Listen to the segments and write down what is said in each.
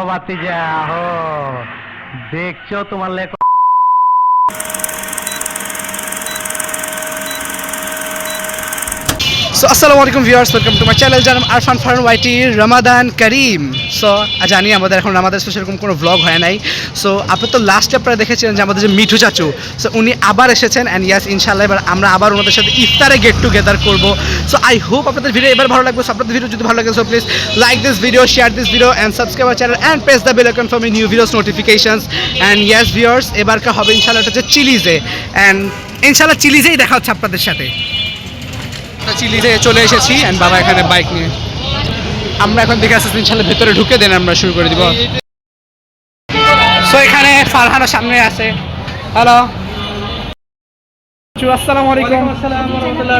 ভাতিজা হো দেখছো তোমার লেখ সো আসসালামু আলাইকুম viewers, welcome to my channel Janam Arfan Farhan YT রমাদান করিম। সো জানি আমাদের এখন আমাদের সেরকম কোনো ব্লগ হয় নাই। সো আপনি তো লাস্টে আপনারা দেখেছিলেন যে আমাদের যে মিঠু চাচু, সো উনি আবার এসেছেন অ্যান্ড ইয়াস ইনশাআল্লাহ এবার আমরা আবার ওনাদের সাথে ইফতারে গেট টুগেদার করবো। সো আই হোপ আপনাদের ভিডিও এবার ভালো লাগবে। সো আপনাদের ভিডিও যদি ভালো লাগে so please like this video, share this video and subscribe our channel and press the bell icon for my new videos notifications. And yes viewers, এবারকার হবে ইনশাআল্লাহ এটা হচ্ছে চিলিজে, অ্যান্ড ইনশাআল্লাহ চিলিজেই দেখা হচ্ছে আপনাদের সাথে। চিলিতে চলে এসেছি অ্যান্ড বাবা এখানে বাইক নিয়ে। আমরা এখন দেখে আসছি ইনশাল্লাহ ভেতরে ঢুকে দেন আমরা শুরু করে দিব। সো এখানে ফারহানা সামনে আছে। হ্যালো, আসসালামু আলাইকুম।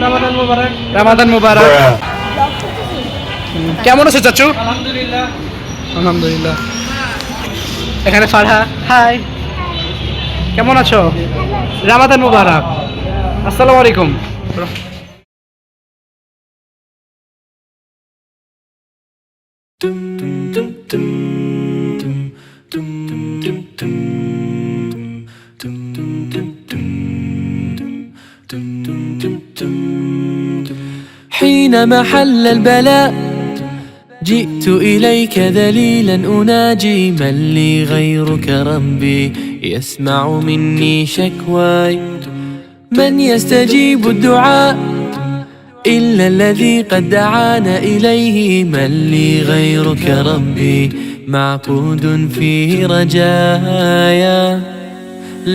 রমাদান মুবারক। রমাদান মুবারক। কেমন আছো চাচু? আলহামদুলিল্লাহ। আলহামদুলিল্লাহ। এখানে ফারহা, হাই, কেমন আছো? রমাদান মুবারক। আসসালামু আলাইকুম। حينما حل البلاء جئت إليك ذليلا أناجي من لي غيرك ربي يسمع مني شكواي من يستجيب الدعاء إلا الذي قد دعانا إليه من لي غيرك ربي معبود فيه رجايا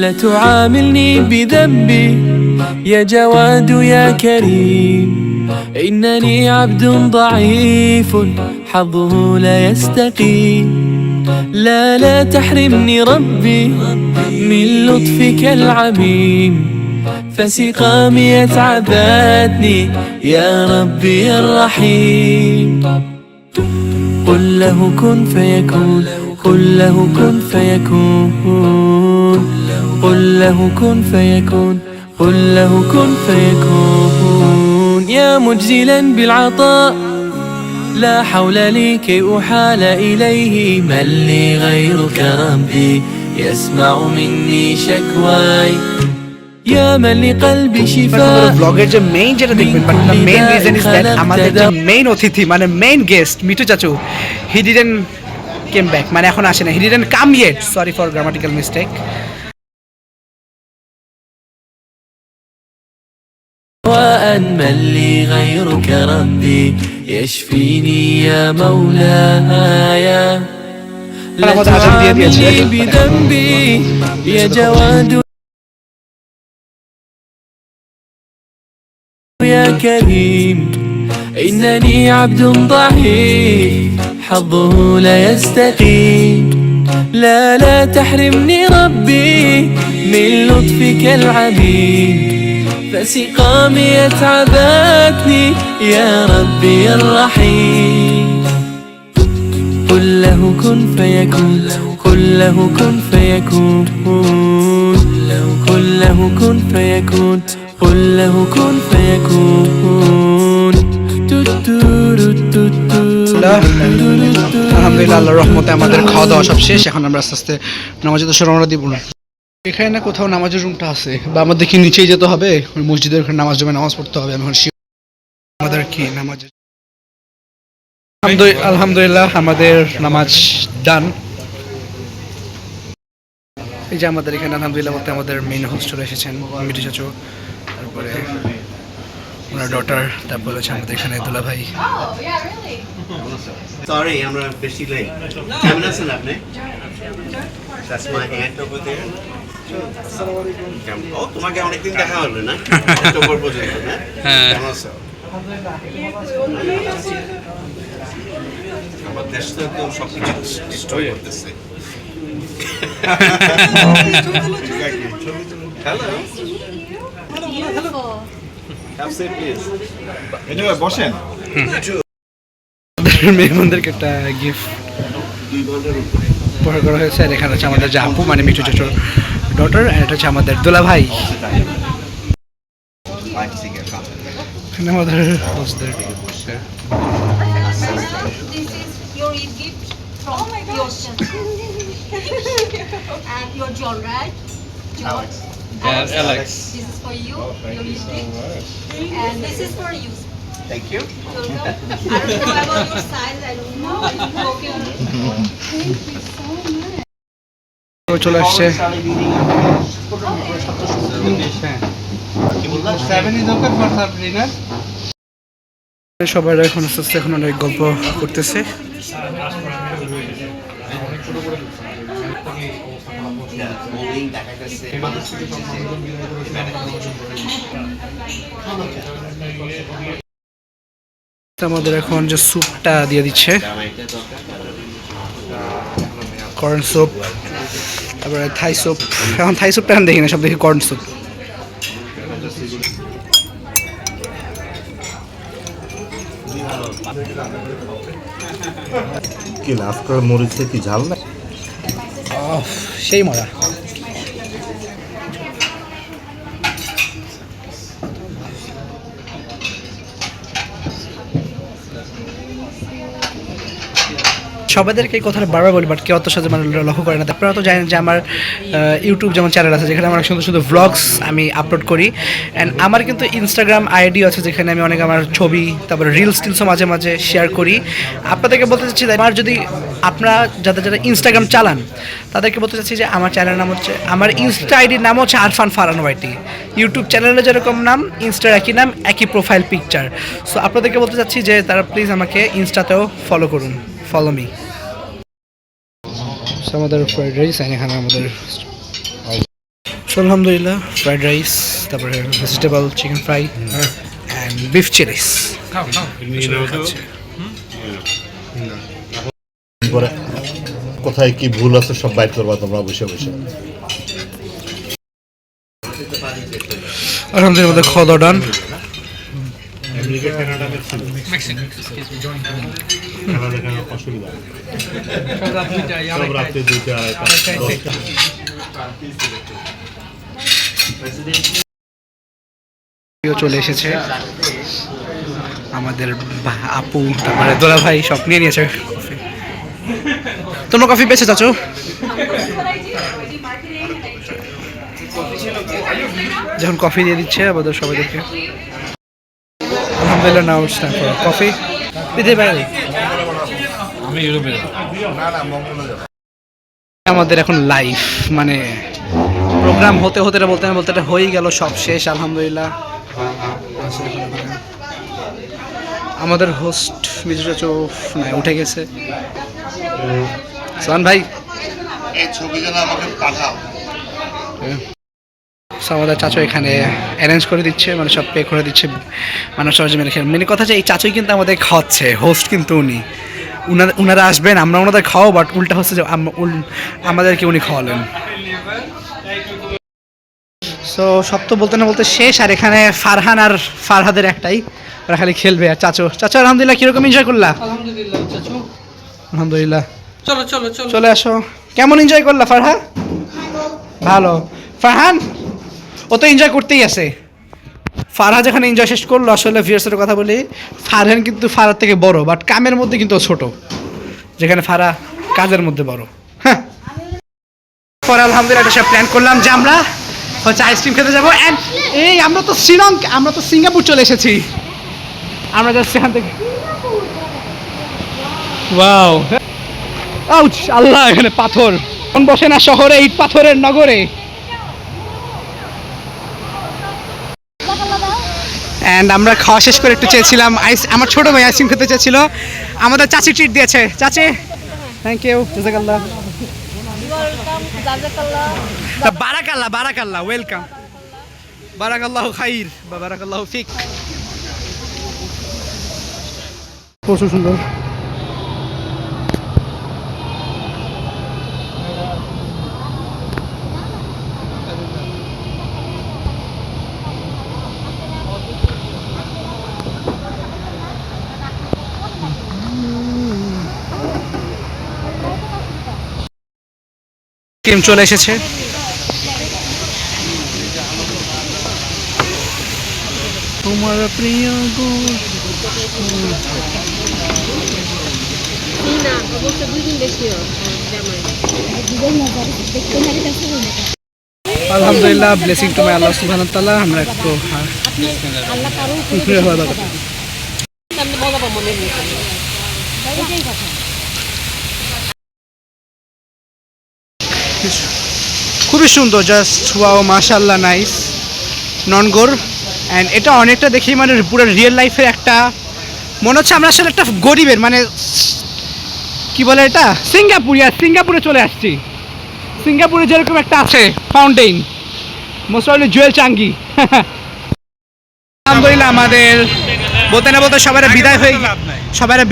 لا تعاملني بذنبي يا جواد يا كريم إنني عبد ضعيف حظه لا يستقيم لا تحرمني ربي من لطفك العميم فسقامي يتعبتني يا ربي الرحيم قل له كن فيكون قل له كن فيكون قل له كن فيكون قل له كن فيكون يا مجزلا بالعطاء لا حول لي كي أحال إليه من لي غيرك ربي يسمع مني شكواي يا من لقلبي شفاء ব্লগের যে মেইন যেটা দেখবেন, but the main reason is that আমাদের যে মেইন অতিথি মানে মেইন গেস্ট মিঠু চাচু, হি ডিডন্ট কেম ব্যাক, মানে এখন আসে না, he didn't come yet, sorry for grammatical mistake. من لي غيرك ربي يشفيني يا مولاي لا تعاملني بذنبي يا جواد يا كريم إنني عبد ضعيف حظه لا يستقيم لا تحرمني ربي من لطفك العميم فسقامي يتعبتني يا ربي الرحيم قل له كن فيكون قل له كن فيكون قل له كن فيكون قل له كن فيكون আলহামদুলিল্লাহ, আল্লাহর রহমতে আমাদের খাওয়া দাওয়া সব শেষ। এখন আমরা আস্তে আস্তে নামাজে তো রওনা দিব না। এখানে না কোথাও নামাজের রুমটা আছে, বা আমাদের কি নিচেই যেতে হবে, ওই মসজিদের ওখানে নামাজ জমে নামাজ পড়তে হবে। আমি আমাদের কি নামাজ, আলহামদুলিল্লাহ আমাদের নামাজ ডান। এই যে আমাদের এখানে আলহামদুলিল্লাহ বলতে আমাদের মেইন হোস্ট চলে এসেছেন, মিঠু চাচু, তারপরে ওনার ডটার, তারপরে হচ্ছে আমাদের এখানে দুলা ভাই। Sorry, আমরা বেশি লেট। কেমন আছেন আপনি? That's my aunt over there. ও তোমাকে অনেকদিন দেখা হলো না? অক্টোবর পর্যন্ত না? হ্যাঁ। কেমন আছো? আমার দেশ তো একদম সবকিছু ডিস্ট্রয় করতেছে। Hello. Have a seat, please. এজন্য বসেন। মেহমানদেরকে একটা গিফট উপহার করা হয়েছে। আর এখানে হচ্ছে আমাদের যে আপু মানে মিঠু চাচুর ডটার, আর এটা হচ্ছে আমাদের দোলা ভাই। এখানে আমাদের হোস্টদের This is your gift from your And you're John, right? John. Alex. This is for you. Your lipstick. And this is for you. Thank you. Welcome. I don't know about your size. I don't know. Okay. চলে আসছে। সবাই এখন আস্তে আস্তে এখন অনেক গল্প করতেছে। Bowling দেখাইতেছে। আমাদের এখন যে স্যুপটা দিয়ে দিচ্ছে, কর্ন স্যুপ, তারপরে থাই স্যুপ। এখন থাই স্যুপটা এখন দেখি না, সব দেখি কর্ন স্যুপ। কি লাভ করে মরিচে কি ঝাল না? সেই মজা। সবাইদেরকে এই কথাটা বারবার বলি, বাট কেউ অত সাথে মানে লক্ষ্য করে না। আপনারা তো জানেন যে আমার ইউটিউব যেমন চ্যানেল আছে, যেখানে আমার সুন্দর সুন্দর ভ্লগস আমি আপলোড করি। অ্যান্ড আমার কিন্তু ইনস্টাগ্রাম আইডি আছে, যেখানে আমি অনেক আমার ছবি, তারপরে রিলস টিলসও মাঝে মাঝে শেয়ার করি। আপনাদেরকে বলতে চাচ্ছি, আমার যদি আপনারা যারা ইনস্টাগ্রাম চালান, তাদেরকে বলতে চাচ্ছি যে আমার চ্যানেলের নাম হচ্ছে, আমার ইনস্টা আইডির নাম হচ্ছে আরফান ফারহান ওয়াইটি। ইউটিউব চ্যানেলে যেরকম নাম, ইনস্টার একই নাম, একই প্রোফাইল পিকচার। সো আপনাদেরকে বলতে চাচ্ছি যে তারা প্লিজ আমাকে ইনস্টাতেও ফলো করুন, ফলো মি। আমাদের ফ্রাইড রাইস, এখানে আমাদের আলহামদুলিল্লাহ ফ্রাইড রাইস, তারপরে vegetable chicken fry and beef Chillies. পরে কোথায় কি ভুল আছে সব বাইট করবা তোমরা বসে বসে। আলহামদুলিল্লাহ আমাদের খাওয়া দাওয়া ডান। চলে এসেছে আমাদের আপু, তারপরে দোলা ভাই সব নিয়ে নিয়েছে কফি। তোমরা কফি পেয়েছো চাচু? যখন কফি দিয়ে দিচ্ছে আমাদের সবাইকে, আলহামদুলিল্লাহ now it's time for coffee. বিদে ভাই আমি ইউরোপে আমাদের এখন লাইভ, মানে প্রোগ্রাম হতে হতে বলতে না বলতে হয়েই গেল, সব শেষ আলহামদুলিল্লাহ। আমাদের হোস্ট মিজু চাচু না উঠে গেছে। সোহান ভাই এই ছবিগুলো আমাকে পাঠাও। আমাদের চাচু এখানে অ্যারেঞ্জ করে দিচ্ছে, মানে সব পে করে দিচ্ছে, মানুষ সহজে মেরে খেয়ে। মেন কথা যে এই চাচুই কিন্তু আমাদের খাওয়াচ্ছে, হোস্ট কিন্তু উনি। উনারা আসবেন, আমরা ওনাদের খাওয়াও, বাট উল্টা হচ্ছে যে আমাদেরকে উনি খাওয়ালেন। সো সব তো বলতে না বলতে শেষ। আর এখানে ফারহান আর ফারহাদের একটাই, ওরা খালি খেলবে। আর চাচু আলহামদুলিল্লাহ কীরকম এনজয় করলা? আলহামদুলিল্লাহ চাচু। আলহামদুলিল্লাহ। চলো চলো চলো চলে আসো। কেমন এনজয় করলা ফারহা? ভালো। ফারহান ও তো এনজয় করতেই আছে। ফারহা যেখানে এনজয় শেষ করলো, আসলে ভিউয়ার্সের কথা বলি, ফারহান কিন্তু ফারহার থেকে বড়, বাট কামের মধ্যে কিন্তু ছোট, যেখানে ফারহা কাজের মধ্যে বড়। হ্যাঁ, পরে আলহামদুলিল্লাহ এটা সব প্ল্যান করলাম যে আমরা হচ্ছে আইসক্রিম খেতে যাবো। অ্যান্ড এই আমরা তো সিঙ্গাপুর চলে এসেছি। আমরা যাচ্ছি এখান থেকে। ওয়াও, আউচ, আল্লাহ, এখানে পাথর। কোন বসে না শহরে, ইট পাথরের নগরে। অ্যান্ড আমরা খাওয়া শেষ করে একটু চেয়েছিলাম আমার ছোট ভাই আইসক্রিম খেতে চেয়েছিল, আমাদের চাচি ট্রিট দিয়েছে। চাচি থ্যাংক ইউ, জাযাকাল্লাহ। বারাকাল্লাহ ওয়েলকাম, বারাকাল্লাহু খাইর বা বারাকাল্লাহু ফিক। প্রচুর সুন্দর। টিম চলে এসেছে। তোমার প্রিয় না অবশ্য 2 দিন বেশি আলহামদুলিল্লাহ, ব্লেসিং টু মাই আল্লাহ সুবহানাহু ওয়া তাআলা। আমরা একটু আল্লাহ কারো আমি মজা পাবো মনে খুবই সুন্দর, জাস্ট ওয়াও, মাশাআল্লাহ, নাইস, ননগোর। অ্যান্ড এটা অনেকটা দেখি মানে পুরো রিয়েল লাইফের একটা, মনে হচ্ছে আমরা আসলে একটা গরিবের মানে কি বলে এটা, সিঙ্গাপুরে চলে আসছি। সিঙ্গাপুরে যেরকম একটা আছে ফাউন্টেইন, মোস্ট প্রবাবলি জুয়েল চাঙ্গি। আলহামদুলিল্লাহ, আমাদের বলতে না বলতে সবাই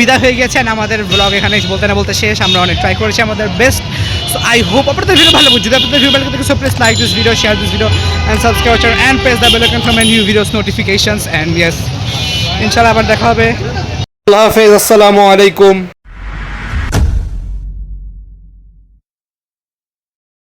বিদায় হয়ে গেছেন। আমাদের ব্লগ এখানে বলতে না বলতে শেষ। আমরা অনেক ট্রাই করেছি আমাদের বেস্ট। সো আই হোপ আপনাদের ভিডিও ভালো লাগবে। যদি আপনাদের ভিডিও ভালো লাগে, so please like this video, share this video and subscribe channel and press the bell icon for my new videos notifications. And yes, ইনশাআল্লাহ আবার দেখা হবে। আল্লাহ হাফেজ, আসসালামু আলাইকুম।